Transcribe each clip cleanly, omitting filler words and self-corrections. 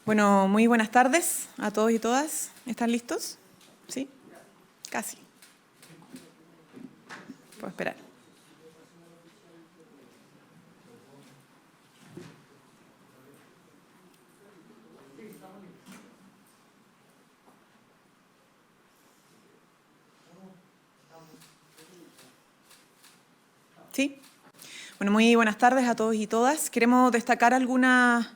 Bueno, muy buenas tardes a todos y todas. ¿Están listos? ¿Sí? Casi. Puedo esperar. ¿Sí? Bueno, muy buenas tardes a todos y todas. Queremos destacar algunos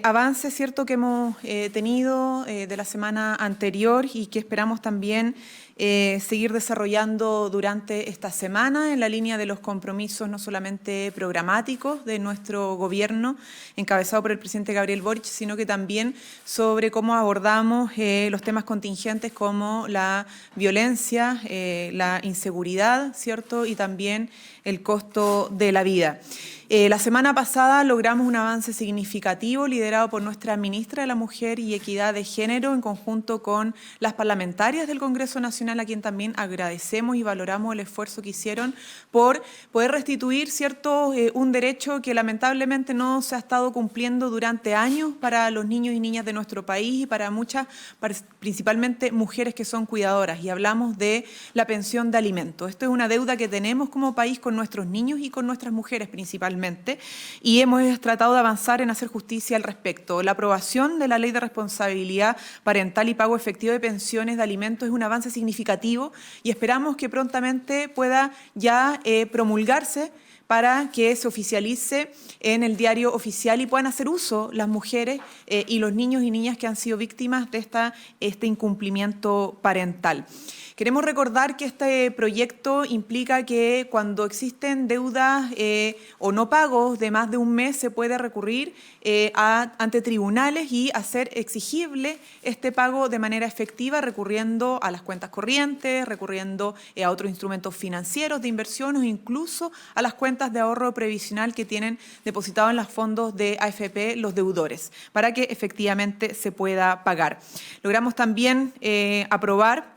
avances, ¿cierto?, que hemos tenido de la semana anterior y que esperamos también seguir desarrollando durante esta semana en la línea de los compromisos no solamente programáticos de nuestro gobierno, encabezado por el presidente Gabriel Boric, sino que también sobre cómo abordamos los temas contingentes como la violencia, la inseguridad, ¿cierto?, y también el costo de la vida. La semana pasada logramos un avance significativo liderado por nuestra ministra de la Mujer y Equidad de Género en conjunto con las parlamentarias del Congreso Nacional, a quien también agradecemos y valoramos el esfuerzo que hicieron por poder restituir, ¿cierto?, un derecho que lamentablemente no se ha estado cumpliendo durante años para los niños y niñas de nuestro país y para muchas, principalmente mujeres que son cuidadoras. Y hablamos de la pensión de alimentos. Esto es una deuda que tenemos como país con nuestros niños y con nuestras mujeres principalmente. Y hemos tratado de avanzar en hacer justicia al respecto. La aprobación de la Ley de Responsabilidad Parental y Pago Efectivo de Pensiones de Alimentos es un avance significativo y esperamos que prontamente pueda ya promulgarse para que se oficialice en el diario oficial y puedan hacer uso las mujeres y los niños y niñas que han sido víctimas de este incumplimiento parental. Queremos recordar que este proyecto implica que cuando existen deudas o no pagos de más de un mes se puede recurrir ante tribunales y hacer exigible este pago de manera efectiva recurriendo a las cuentas corrientes, recurriendo a otros instrumentos financieros de inversión o incluso a las cuentas de ahorro previsional que tienen depositado en los fondos de AFP los deudores para que efectivamente se pueda pagar. Logramos también aprobar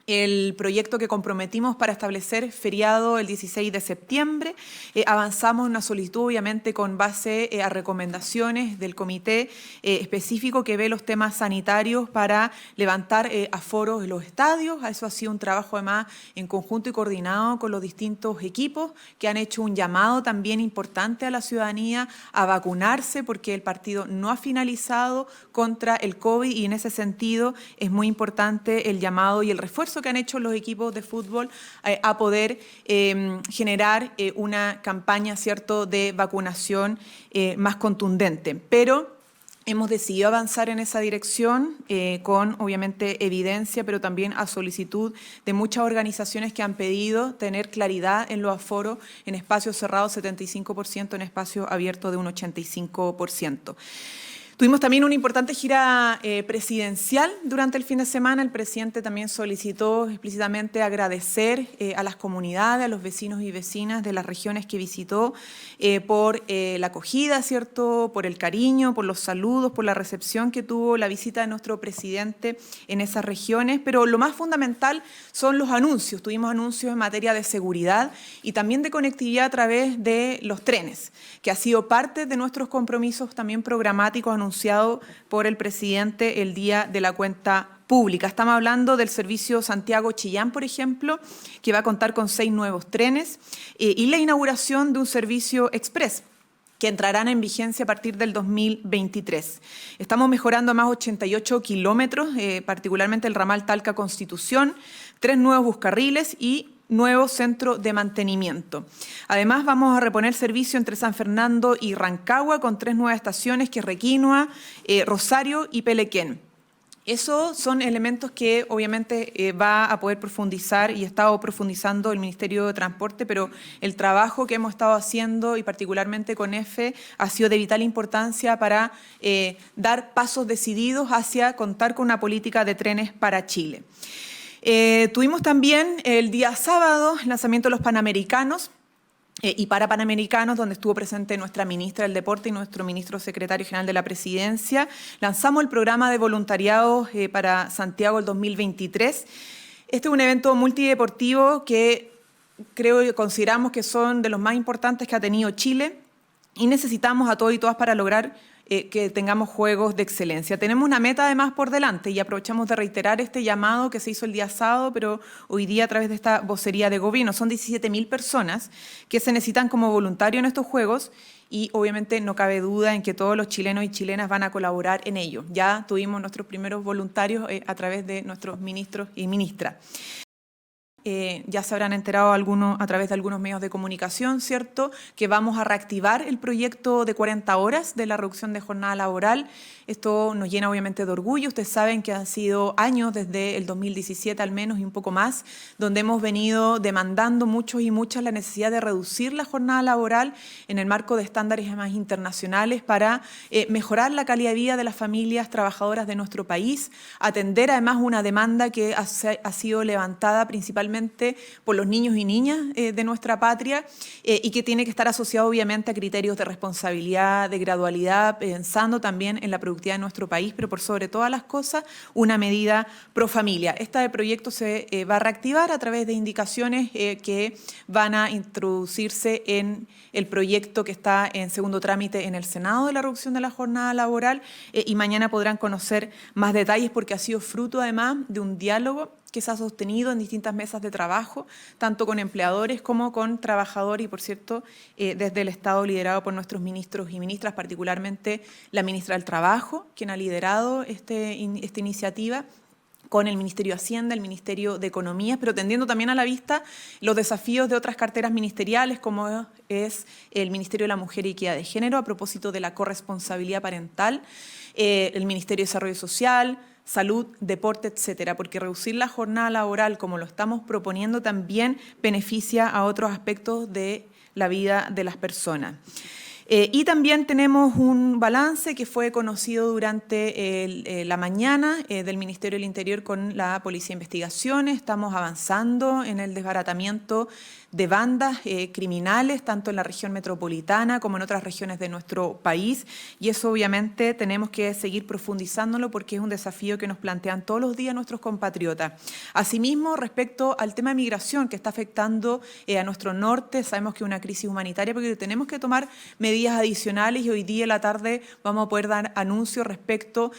el proyecto que comprometimos para establecer feriado el 16 de septiembre. Avanzamos en una solicitud, obviamente, con base a recomendaciones del comité específico que ve los temas sanitarios para levantar aforos en los estadios. Eso ha sido un trabajo, además, en conjunto y coordinado con los distintos equipos que han hecho un llamado también importante a la ciudadanía a vacunarse porque el partido no ha finalizado contra el COVID y en ese sentido es muy importante el llamado y el refuerzo que han hecho los equipos de fútbol a poder generar una campaña, ¿cierto?, de vacunación más contundente. Pero hemos decidido avanzar en esa dirección con, obviamente, evidencia, pero también a solicitud de muchas organizaciones que han pedido tener claridad en los aforos en espacios cerrados 75%, en espacios abiertos de un 85%. Tuvimos también una importante gira presidencial durante el fin de semana. El presidente también solicitó explícitamente agradecer a las comunidades, a los vecinos y vecinas de las regiones que visitó por la acogida, ¿cierto?, por el cariño, por los saludos, por la recepción que tuvo la visita de nuestro presidente en esas regiones. Pero lo más fundamental son los anuncios. Tuvimos anuncios en materia de seguridad y también de conectividad a través de los trenes, que ha sido parte de nuestros compromisos también programáticos anunciado por el presidente el día de la cuenta pública. Estamos hablando del servicio Santiago-Chillán, por ejemplo, que va a contar con 6 nuevos trenes y la inauguración de un servicio express que entrarán en vigencia a partir del 2023. Estamos mejorando más 88 kilómetros, particularmente el ramal Talca-Constitución, 3 nuevos buscarriles y nuevo centro de mantenimiento. Además, vamos a reponer servicio entre San Fernando y Rancagua con 3 nuevas estaciones, que es Requinoa, Rosario y Pelequén. Esos son elementos que obviamente va a poder profundizar y ha estado profundizando el Ministerio de Transporte, pero el trabajo que hemos estado haciendo y particularmente con EFE ha sido de vital importancia para dar pasos decididos hacia contar con una política de trenes para Chile. Tuvimos también el día sábado el lanzamiento de los Panamericanos y para Panamericanos, donde estuvo presente nuestra ministra del Deporte y nuestro ministro secretario general de la Presidencia. Lanzamos el programa de voluntariado para Santiago el 2023. Este es un evento multideportivo que creo y consideramos que son de los más importantes que ha tenido Chile y necesitamos a todos y todas para lograr que tengamos juegos de excelencia. Tenemos una meta además por delante y aprovechamos de reiterar este llamado que se hizo el día sábado, pero hoy día a través de esta vocería de gobierno. Son 17.000 personas que se necesitan como voluntarios en estos juegos y obviamente no cabe duda en que todos los chilenos y chilenas van a colaborar en ello. Ya tuvimos nuestros primeros voluntarios a través de nuestros ministros y ministras. Ya se habrán enterado algunos a través de algunos medios de comunicación, ¿cierto?, que vamos a reactivar el proyecto de 40 horas de la reducción de jornada laboral. Esto nos llena obviamente de orgullo. Ustedes saben que han sido años, desde el 2017 al menos y un poco más, donde hemos venido demandando muchos y muchas la necesidad de reducir la jornada laboral en el marco de estándares más internacionales para mejorar la calidad de vida de las familias trabajadoras de nuestro país, atender además una demanda que ha sido levantada principalmente por los niños y niñas de nuestra patria y que tiene que estar asociado obviamente a criterios de responsabilidad, de gradualidad, pensando también en la productividad de nuestro país, pero por sobre todas las cosas una medida pro familia. Este proyecto se va a reactivar a través de indicaciones que van a introducirse en el proyecto que está en segundo trámite en el Senado de la reducción de la jornada laboral y mañana podrán conocer más detalles porque ha sido fruto además de un diálogo que se ha sostenido en distintas mesas de trabajo, tanto con empleadores como con trabajadores y, por cierto, desde el Estado liderado por nuestros ministros y ministras, particularmente la ministra del Trabajo, quien ha liderado esta iniciativa, con el Ministerio de Hacienda, el Ministerio de Economía, pero tendiendo también a la vista los desafíos de otras carteras ministeriales, como es el Ministerio de la Mujer y Equidad de Género, a propósito de la corresponsabilidad parental, el Ministerio de Desarrollo Social, Salud, Deporte, etcétera, porque reducir la jornada laboral, como lo estamos proponiendo, también beneficia a otros aspectos de la vida de las personas. Y también tenemos un balance que fue conocido durante la mañana del Ministerio del Interior con la Policía de Investigaciones. Estamos avanzando en el desbaratamiento de bandas criminales, tanto en la región metropolitana como en otras regiones de nuestro país. Y eso obviamente tenemos que seguir profundizándolo porque es un desafío que nos plantean todos los días nuestros compatriotas. Asimismo, respecto al tema de migración que está afectando a nuestro norte, sabemos que es una crisis humanitaria porque tenemos que tomar medidas adicionales y hoy día en la tarde vamos a poder dar anuncios respecto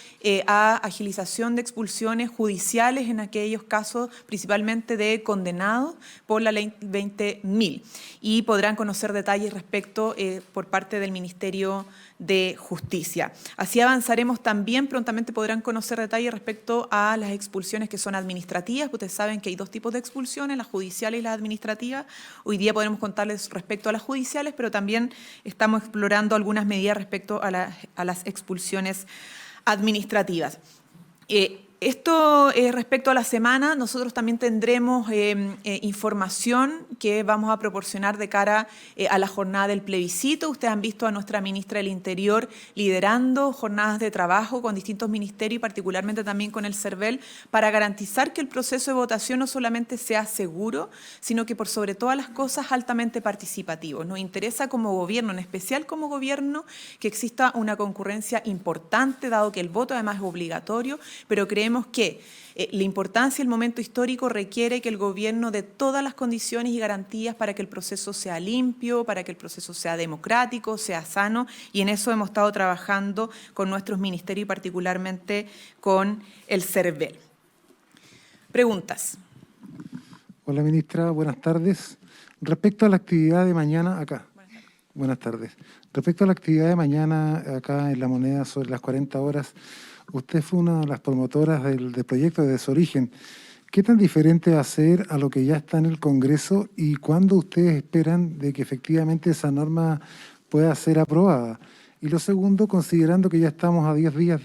a agilización de expulsiones judiciales en aquellos casos principalmente de condenados por la ley 20.000 y podrán conocer detalles respecto por parte del Ministerio de Justicia. Así avanzaremos también, prontamente podrán conocer detalles respecto a las expulsiones que son administrativas. Ustedes saben que hay dos tipos de expulsiones, las judiciales y las administrativas. Hoy día podremos contarles respecto a las judiciales, pero también estamos explorando algunas medidas respecto a las expulsiones administrativas. Esto respecto a la semana, nosotros también tendremos información que vamos a proporcionar de cara a la jornada del plebiscito. Ustedes han visto a nuestra ministra del Interior liderando jornadas de trabajo con distintos ministerios y particularmente también con el CERVEL para garantizar que el proceso de votación no solamente sea seguro, sino que por sobre todas las cosas altamente participativo. Nos interesa como gobierno, en especial como gobierno, que exista una concurrencia importante, dado que el voto además es obligatorio, pero creemos que la importancia del momento histórico requiere que el gobierno dé todas las condiciones y garantías para que el proceso sea limpio, para que el proceso sea democrático, sea sano, y en eso hemos estado trabajando con nuestros ministerios y particularmente con el CERVEL. Preguntas. Hola, ministra, buenas tardes. Respecto a la actividad de mañana acá. Buenas tardes. Respecto a la actividad de mañana acá en La Moneda sobre las 40 horas, usted fue una de las promotoras del proyecto desde su origen. ¿Qué tan diferente va a ser a lo que ya está en el Congreso y cuándo ustedes esperan de que efectivamente esa norma pueda ser aprobada? Y lo segundo, considerando que ya estamos a 10 días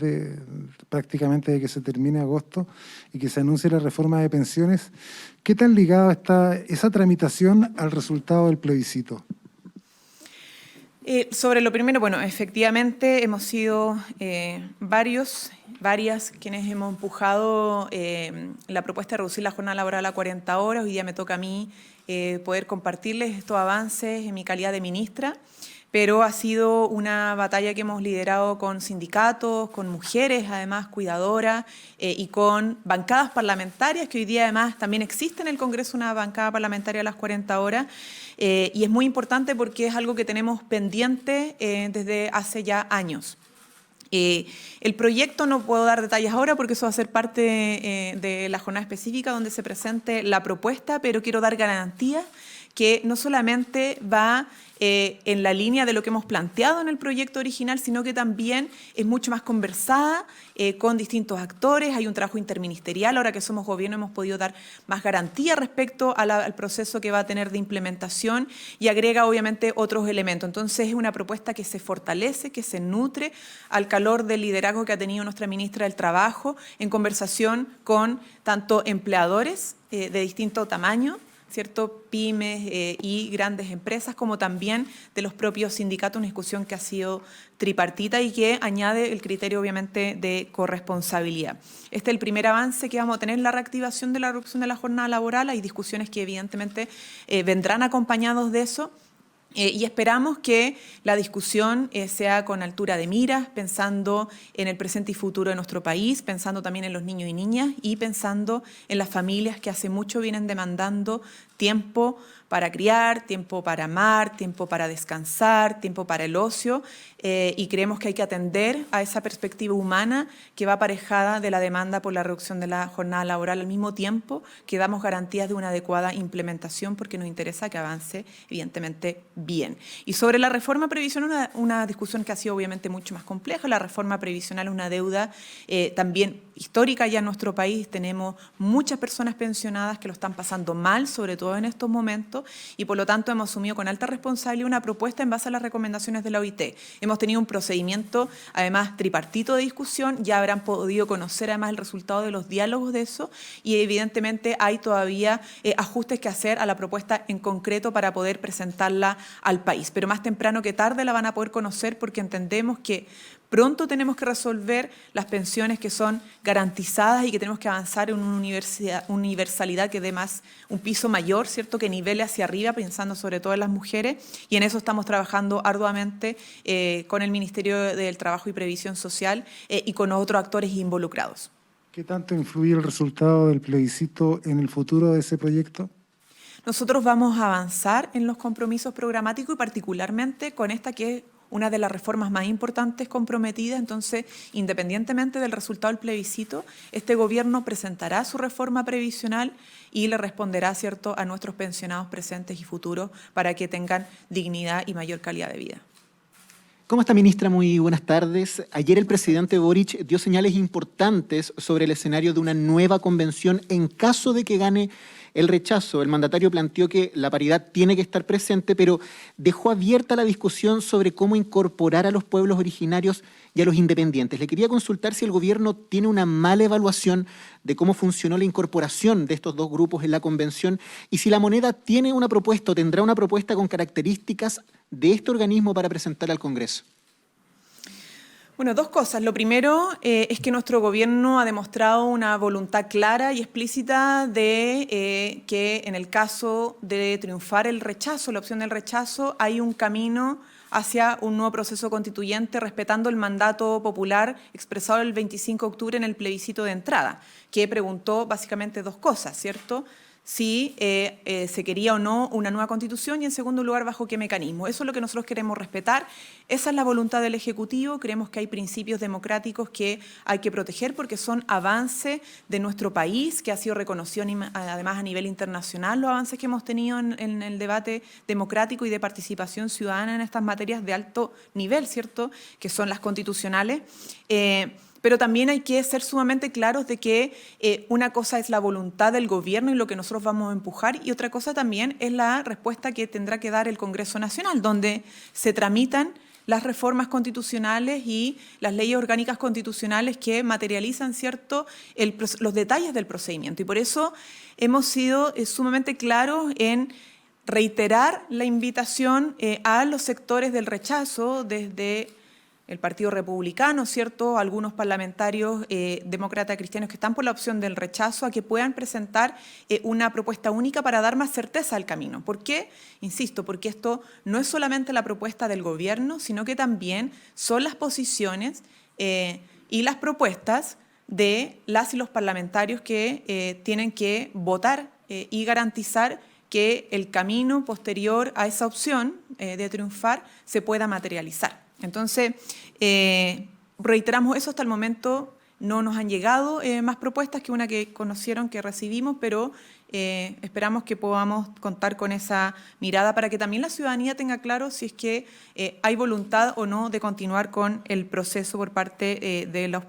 prácticamente de que se termine agosto y que se anuncie la reforma de pensiones, ¿qué tan ligada está esa tramitación al resultado del plebiscito? Sobre lo primero, bueno, efectivamente hemos sido varias quienes hemos empujado la propuesta de reducir la jornada laboral a 40 horas. Hoy día me toca a mí poder compartirles estos avances en mi calidad de ministra, pero ha sido una batalla que hemos liderado con sindicatos, con mujeres además cuidadoras y con bancadas parlamentarias, que hoy día además también existe en el Congreso una bancada parlamentaria a las 40 horas, y es muy importante porque es algo que tenemos pendiente desde hace ya años. El proyecto no puedo dar detalles ahora porque eso va a ser parte de la jornada específica donde se presente la propuesta, pero quiero dar garantías que no solamente va en la línea de lo que hemos planteado en el proyecto original, sino que también es mucho más conversada con distintos actores. Hay un trabajo interministerial, ahora que somos gobierno hemos podido dar más garantía respecto al proceso que va a tener de implementación y agrega obviamente otros elementos. Entonces es una propuesta que se fortalece, que se nutre al calor del liderazgo que ha tenido nuestra ministra del Trabajo en conversación con tanto empleadores de distinto tamaño, ¿cierto? Pymes y grandes empresas, como también de los propios sindicatos, una discusión que ha sido tripartita y que añade el criterio, obviamente, de corresponsabilidad. Este es el primer avance que vamos a tener en la reactivación de la reducción de la jornada laboral. Hay discusiones que, evidentemente, vendrán acompañados de eso. Y esperamos que la discusión sea con altura de miras, pensando en el presente y futuro de nuestro país, pensando también en los niños y niñas y pensando en las familias que hace mucho vienen demandando tiempo para criar, tiempo para amar, tiempo para descansar, tiempo para el ocio, y creemos que hay que atender a esa perspectiva humana que va aparejada de la demanda por la reducción de la jornada laboral, al mismo tiempo que damos garantías de una adecuada implementación porque nos interesa que avance, evidentemente, bien. Y sobre la reforma previsional, una discusión que ha sido obviamente mucho más compleja. La reforma previsional es una deuda también histórica ya en nuestro país. Tenemos muchas personas pensionadas que lo están pasando mal, sobre todo en estos momentos, y por lo tanto hemos asumido con alta responsabilidad una propuesta en base a las recomendaciones de la OIT. Hemos tenido un procedimiento, además, tripartito de discusión, ya habrán podido conocer además el resultado de los diálogos de eso, y evidentemente hay todavía ajustes que hacer a la propuesta en concreto para poder presentarla al país. Pero más temprano que tarde la van a poder conocer porque entendemos que pronto tenemos que resolver las pensiones que son garantizadas y que tenemos que avanzar en una universalidad que dé más un piso mayor, ¿cierto? Que nivele hacia arriba, pensando sobre todo en las mujeres, y en eso estamos trabajando arduamente con el Ministerio del Trabajo y Previsión Social y con otros actores involucrados. ¿Qué tanto influye el resultado del plebiscito en el futuro de ese proyecto? Nosotros vamos a avanzar en los compromisos programáticos y particularmente con esta que es una de las reformas más importantes comprometidas. Entonces, independientemente del resultado del plebiscito, este gobierno presentará su reforma previsional y le responderá, ¿cierto?, a nuestros pensionados presentes y futuros para que tengan dignidad y mayor calidad de vida. ¿Cómo está, ministra? Muy buenas tardes. Ayer el presidente Boric dio señales importantes sobre el escenario de una nueva convención en caso de que gane el rechazo. El mandatario planteó que la paridad tiene que estar presente, pero dejó abierta la discusión sobre cómo incorporar a los pueblos originarios y a los independientes. Le quería consultar si el gobierno tiene una mala evaluación de cómo funcionó la incorporación de estos dos grupos en la convención y si la moneda tiene una propuesta o tendrá una propuesta con características de este organismo para presentar al Congreso. Bueno, dos cosas. Lo primero es que nuestro gobierno ha demostrado una voluntad clara y explícita de que en el caso de triunfar el rechazo, la opción del rechazo, hay un camino hacia un nuevo proceso constituyente respetando el mandato popular expresado el 25 de octubre en el plebiscito de entrada, que preguntó básicamente dos cosas, ¿cierto? Si se quería o no una nueva constitución y, en segundo lugar, bajo qué mecanismo. Eso es lo que nosotros queremos respetar. Esa es la voluntad del Ejecutivo. Creemos que hay principios democráticos que hay que proteger porque son avance de nuestro país, que ha sido reconocido además a nivel internacional, los avances que hemos tenido en el debate democrático y de participación ciudadana en estas materias de alto nivel, ¿cierto?, que son las constitucionales. Pero también hay que ser sumamente claros de que una cosa es la voluntad del gobierno y lo que nosotros vamos a empujar, y otra cosa también es la respuesta que tendrá que dar el Congreso Nacional, donde se tramitan las reformas constitucionales y las leyes orgánicas constitucionales que materializan, ¿cierto?, los detalles del procedimiento. Y por eso hemos sido sumamente claros en reiterar la invitación a los sectores del rechazo desde el Partido Republicano, ¿cierto?, algunos parlamentarios demócratas cristianos que están por la opción del rechazo, a que puedan presentar una propuesta única para dar más certeza al camino. ¿Por qué? Insisto, porque esto no es solamente la propuesta del gobierno, sino que también son las posiciones y las propuestas de las y los parlamentarios que tienen que votar y garantizar que el camino posterior a esa opción de triunfar se pueda materializar. Entonces, reiteramos eso, hasta el momento no nos han llegado más propuestas que una que conocieron, que recibimos, pero esperamos que podamos contar con esa mirada para que también la ciudadanía tenga claro si es que hay voluntad o no de continuar con el proceso por parte de los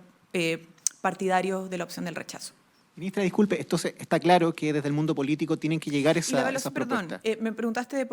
partidarios de la opción del rechazo. Ministra, disculpe, entonces está claro que desde el mundo político tienen que llegar esas propuestas. Perdón, me preguntaste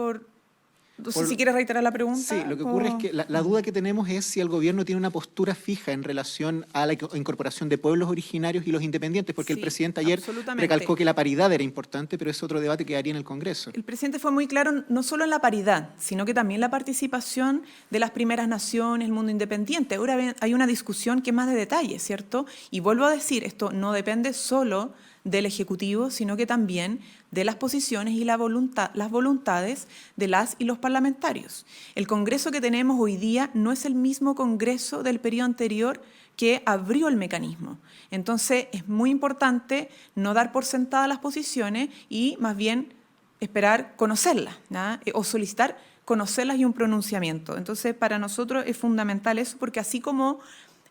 no sé si quieres reiterar la pregunta. Sí, lo que ocurre es que la duda que tenemos es si el gobierno tiene una postura fija en relación a la incorporación de pueblos originarios y los independientes, porque Sí, el presidente ayer recalcó que la paridad era importante, pero es otro debate que haría en el Congreso. El presidente fue muy claro no solo en la paridad, sino que también la participación de las primeras naciones, el mundo independiente. Ahora hay una discusión que es más de detalle, ¿cierto? Y vuelvo a decir, esto no depende solo del Ejecutivo, sino que también de las posiciones y las voluntades de las y los parlamentarios. El Congreso que tenemos hoy día no es el mismo Congreso del periodo anterior que abrió el mecanismo. Entonces, es muy importante no dar por sentadas las posiciones y más bien esperar conocerlas, ¿no? O solicitar conocerlas y un pronunciamiento. Entonces, para nosotros es fundamental eso, porque así como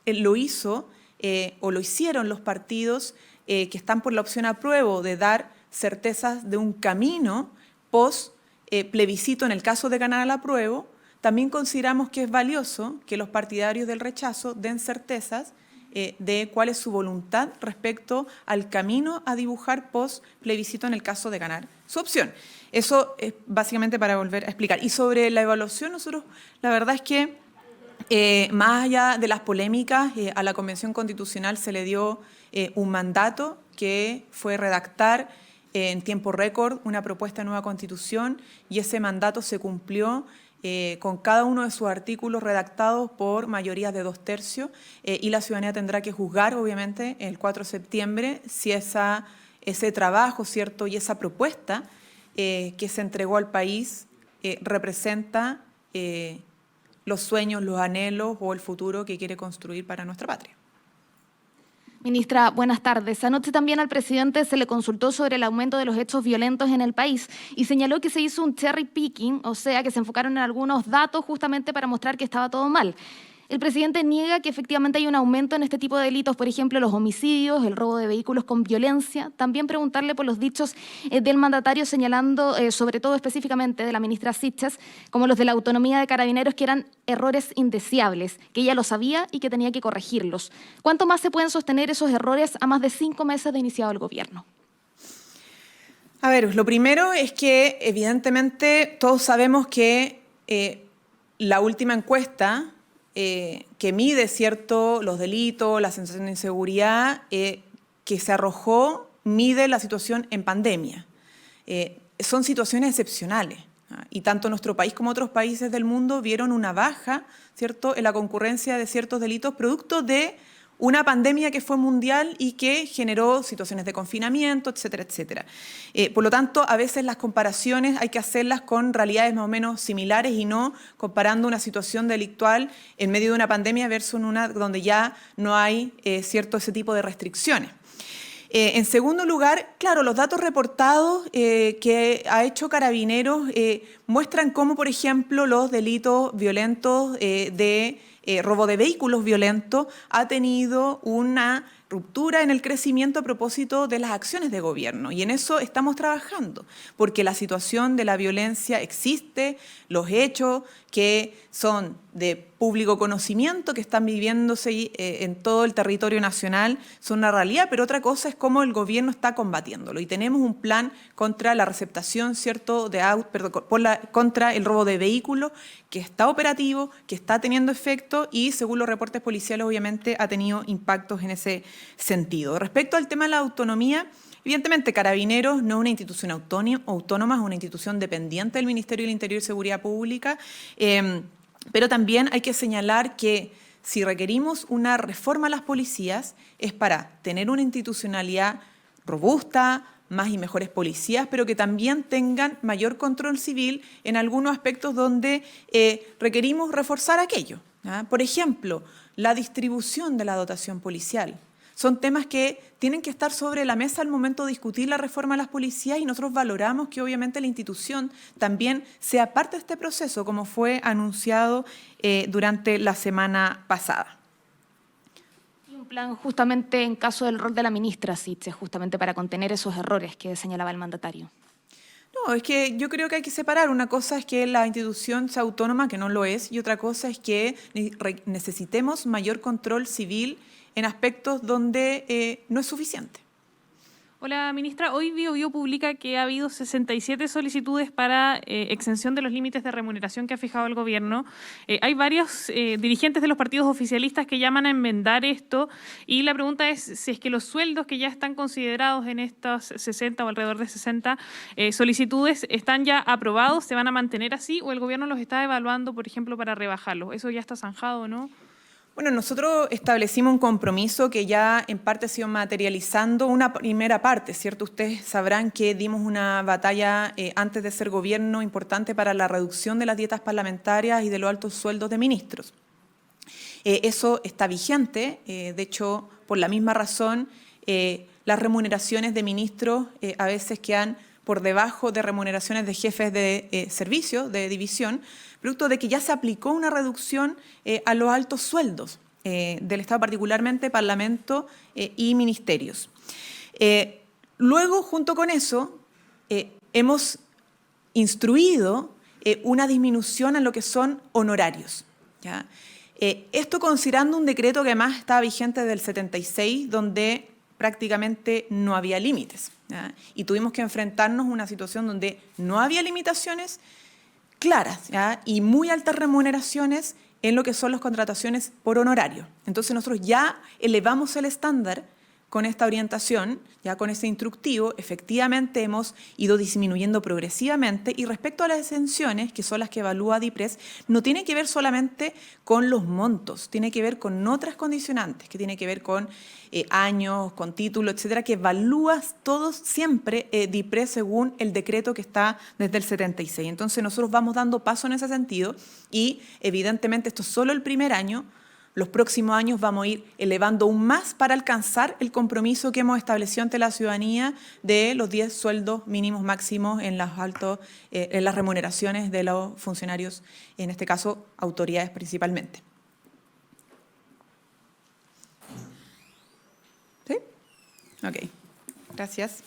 lo hizo o lo hicieron los partidos que están por la opción apruebo de dar certezas de un camino post plebiscito en el caso de ganar al apruebo, también consideramos que es valioso que los partidarios del rechazo den certezas de cuál es su voluntad respecto al camino a dibujar post plebiscito en el caso de ganar su opción. Eso es básicamente para volver a explicar. Y sobre la evaluación, nosotros la verdad es que más allá de las polémicas, a la Convención Constitucional se le dio un mandato que fue redactar en tiempo récord una propuesta de nueva Constitución y ese mandato se cumplió con cada uno de sus artículos redactados por mayorías de 2/3 y la ciudadanía tendrá que juzgar, obviamente, el 4 de septiembre si ese trabajo, ¿cierto?, y esa propuesta que se entregó al país representa los sueños, los anhelos o el futuro que quiere construir para nuestra patria. Ministra, buenas tardes. Anoche también al presidente se le consultó sobre el aumento de los hechos violentos en el país y señaló que se hizo un cherry picking, o sea, que se enfocaron en algunos datos justamente para mostrar que estaba todo mal. El presidente niega que efectivamente hay un aumento en este tipo de delitos, por ejemplo, los homicidios, el robo de vehículos con violencia. También preguntarle por los dichos del mandatario señalando, sobre todo específicamente de la ministra Siches, como los de la autonomía de Carabineros, que eran errores indeseables, que ella lo sabía y que tenía que corregirlos. ¿Cuánto más se pueden sostener esos errores a más de 5 meses de iniciado el gobierno? A ver, lo primero es que evidentemente todos sabemos que la última encuesta que mide, ¿cierto?, los delitos, la sensación de inseguridad, que se arrojó, mide la situación en pandemia. Son situaciones excepcionales, ¿no? Y tanto nuestro país como otros países del mundo vieron una baja, ¿cierto?, en la concurrencia de ciertos delitos producto de una pandemia que fue mundial y que generó situaciones de confinamiento, etcétera, etcétera. Por lo tanto, a veces las comparaciones hay que hacerlas con realidades más o menos similares y no comparando una situación delictual en medio de una pandemia versus una donde ya no hay ese tipo de restricciones. En segundo lugar, claro, los datos reportados que ha hecho Carabineros muestran cómo, por ejemplo, los delitos violentos de robo de vehículos violentos ha tenido una ruptura en el crecimiento a propósito de las acciones de gobierno. Y en eso estamos trabajando, porque la situación de la violencia existe, los hechos que son de público conocimiento, que están viviéndose en todo el territorio nacional, son una realidad, pero otra cosa es cómo el gobierno está combatiéndolo. Y tenemos un plan contra la receptación, ¿cierto?, contra el robo de vehículos, que está operativo, que está teniendo efecto y, según los reportes policiales, obviamente ha tenido impactos en ese sentido. Respecto al tema de la autonomía, evidentemente Carabineros no es una institución autónoma, es una institución dependiente del Ministerio del Interior y Seguridad Pública, pero también hay que señalar que si requerimos una reforma a las policías es para tener una institucionalidad robusta, más y mejores policías, pero que también tengan mayor control civil en algunos aspectos donde requerimos reforzar aquello, ¿ah? Por ejemplo, la distribución de la dotación policial. Son temas que tienen que estar sobre la mesa al momento de discutir la reforma a las policías y nosotros valoramos que obviamente la institución también sea parte de este proceso, como fue anunciado durante la semana pasada. plan justamente en caso del rol de la ministra Siche, justamente para contener esos errores que señalaba el mandatario? No, es que yo creo que hay que separar. Una cosa es que la institución sea autónoma, que no lo es, y otra cosa es que necesitemos mayor control civil en aspectos donde no es suficiente. Hola, ministra. Hoy Biobío publica que ha habido 67 solicitudes para exención de los límites de remuneración que ha fijado el gobierno. Hay varios dirigentes de los partidos oficialistas que llaman a enmendar esto y la pregunta es si es que los sueldos que ya están considerados en estas 60 o alrededor de 60 solicitudes están ya aprobados, se van a mantener así o el gobierno los está evaluando, por ejemplo, para rebajarlos. ¿Eso ya está zanjado o no? Bueno, nosotros establecimos un compromiso que ya en parte se ha ido materializando una primera parte, ¿cierto? Ustedes sabrán que dimos una batalla antes de ser gobierno importante para la reducción de las dietas parlamentarias y de los altos sueldos de ministros. Eso está vigente, de hecho, por la misma razón, las remuneraciones de ministros a veces quedan por debajo de remuneraciones de jefes de servicio, de división, producto de que ya se aplicó una reducción a los altos sueldos del Estado, particularmente Parlamento y ministerios. Luego, junto con eso, hemos instruido una disminución en lo que son honorarios, ¿ya? Esto considerando un decreto que además estaba vigente desde el 76, donde prácticamente no había límites, ¿ya? Y tuvimos que enfrentarnos a una situación donde no había limitaciones claras, ¿ya? Y muy altas remuneraciones en lo que son las contrataciones por honorario. Entonces nosotros ya elevamos el estándar con esta orientación, ya con este instructivo, efectivamente hemos ido disminuyendo progresivamente y respecto a las exenciones, que son las que evalúa DIPRES, no tiene que ver solamente con los montos, tiene que ver con otras condicionantes, que tiene que ver con años, con título, etcétera, que evalúas todos siempre DIPRES según el decreto que está desde el 76. Entonces nosotros vamos dando paso en ese sentido y evidentemente esto es solo el primer año. Los próximos años vamos a ir elevando aún más para alcanzar el compromiso que hemos establecido ante la ciudadanía de los 10 sueldos mínimos máximos en las remuneraciones de los funcionarios, en este caso autoridades principalmente. ¿Sí? Ok, gracias.